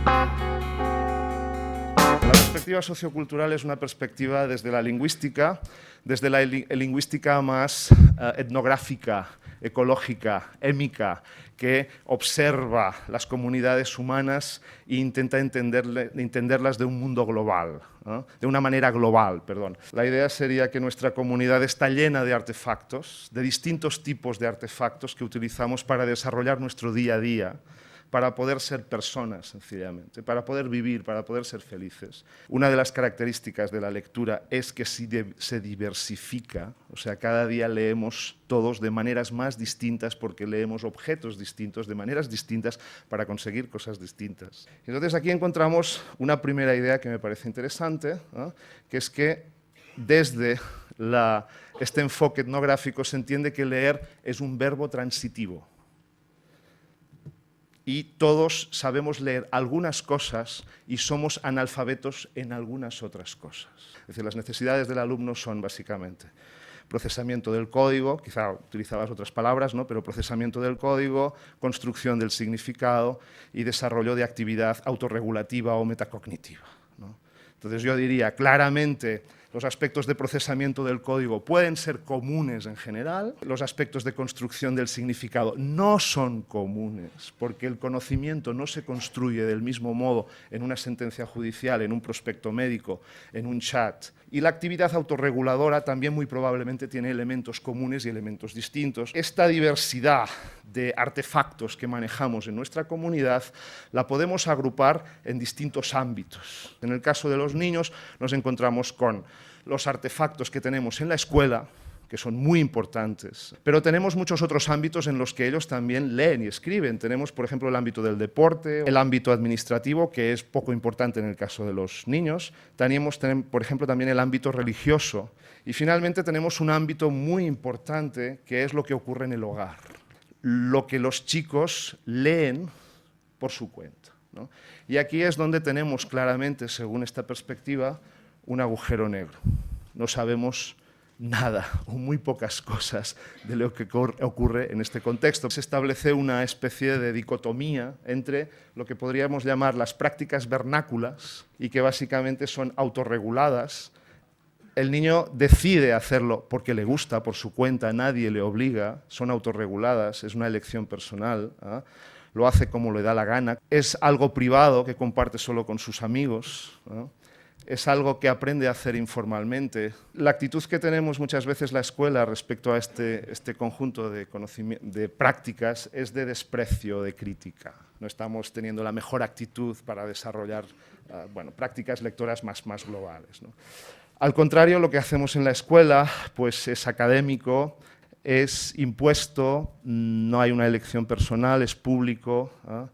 La perspectiva sociocultural es una perspectiva desde la lingüística, desde la lingüística más etnográfica, ecológica, émica, que observa las comunidades humanas e intenta entenderlas de un mundo global, ¿no? De una manera global, perdón. La idea sería que nuestra comunidad está llena de artefactos, de distintos tipos de artefactos que utilizamos para desarrollar nuestro día a día, para poder ser personas, sencillamente, para poder vivir, para poder ser felices. Una de las características de la lectura es que se diversifica, o sea, cada día leemos todos de maneras más distintas porque leemos objetos distintos, de maneras distintas, para conseguir cosas distintas. Entonces aquí encontramos una primera idea que me parece interesante, ¿no? Que es que desde este enfoque etnográfico se entiende que leer es un verbo transitivo. Y todos sabemos leer algunas cosas y somos analfabetos en algunas otras cosas. Es decir, las necesidades del alumno son básicamente procesamiento del código, quizá utilizabas otras palabras, ¿no? Pero procesamiento del código, construcción del significado y desarrollo de actividad autorregulativa o metacognitiva, ¿no? Entonces yo diría claramente los aspectos de procesamiento del código pueden ser comunes en general, los aspectos de construcción del significado no son comunes, porque el conocimiento no se construye del mismo modo en una sentencia judicial, en un prospecto médico, en un chat. Y la actividad autorreguladora también muy probablemente tiene elementos comunes y elementos distintos. Esta diversidad de artefactos que manejamos en nuestra comunidad la podemos agrupar en distintos ámbitos. En el caso de los niños nos encontramos con los artefactos que tenemos en la escuela, que son muy importantes, pero tenemos muchos otros ámbitos en los que ellos también leen y escriben. Tenemos, por ejemplo, el ámbito del deporte, el ámbito administrativo, que es poco importante en el caso de los niños. Tenemos, por ejemplo, también el ámbito religioso. Y finalmente tenemos un ámbito muy importante, que es lo que ocurre en el hogar, lo que los chicos leen por su cuenta, ¿no? Y aquí es donde tenemos claramente, según esta perspectiva, un agujero negro. No sabemos nada o muy pocas cosas de lo que ocurre en este contexto. Se establece una especie de dicotomía entre lo que podríamos llamar las prácticas vernáculas y que básicamente son autorreguladas. El niño decide hacerlo porque le gusta, por su cuenta, nadie le obliga, son autorreguladas, es una elección personal, ¿eh? Lo hace como le da la gana, es algo privado que comparte solo con sus amigos, ¿no? Es algo que aprende a hacer informalmente. La actitud que tenemos muchas veces la escuela respecto a este conjunto de prácticas es de desprecio, de crítica. No estamos teniendo la mejor actitud para desarrollar prácticas lectoras más globales, ¿no? Al contrario, lo que hacemos en la escuela pues, es académico, es impuesto, no hay una elección personal, es público, ¿eh?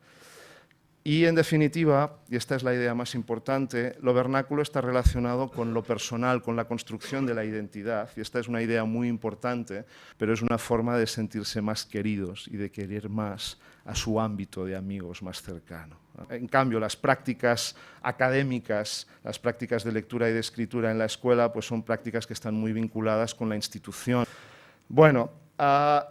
Y, en definitiva, y esta es la idea más importante, lo vernáculo está relacionado con lo personal, con la construcción de la identidad, y esta es una idea muy importante, pero es una forma de sentirse más queridos y de querer más a su ámbito de amigos más cercano. En cambio, las prácticas académicas, las prácticas de lectura y de escritura en la escuela, pues son prácticas que están muy vinculadas con la institución. Bueno,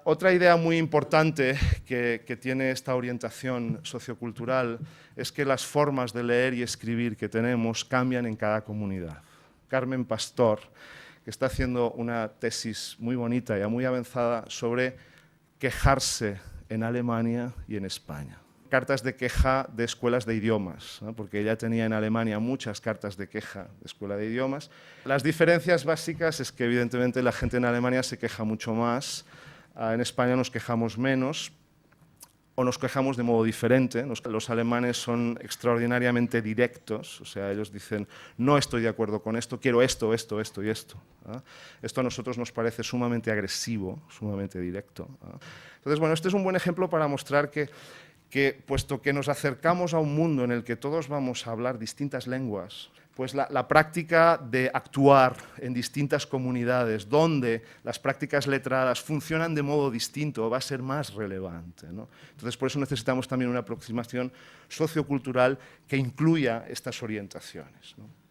otra idea muy importante que tiene esta orientación sociocultural es que las formas de leer y escribir que tenemos cambian en cada comunidad. Carmen Pastor, que está haciendo una tesis muy bonita y muy avanzada sobre quejarse en Alemania y en España. Cartas de queja de escuelas de idiomas, ¿no? Porque ella tenía en Alemania muchas cartas de queja de escuela de idiomas. Las diferencias básicas es que evidentemente la gente en Alemania se queja mucho más, en España nos quejamos menos, o nos quejamos de modo diferente. Los alemanes son extraordinariamente directos, o sea, ellos dicen, no estoy de acuerdo con esto, quiero esto, esto, esto y esto, ¿eh? Esto a nosotros nos parece sumamente agresivo, sumamente directo, ¿eh? Entonces, bueno, este es un buen ejemplo para mostrar que puesto que nos acercamos a un mundo en el que todos vamos a hablar distintas lenguas, pues la práctica de actuar en distintas comunidades donde las prácticas letradas funcionan de modo distinto va a ser más relevante, ¿no? Entonces, por eso necesitamos también una aproximación sociocultural que incluya estas orientaciones, ¿no?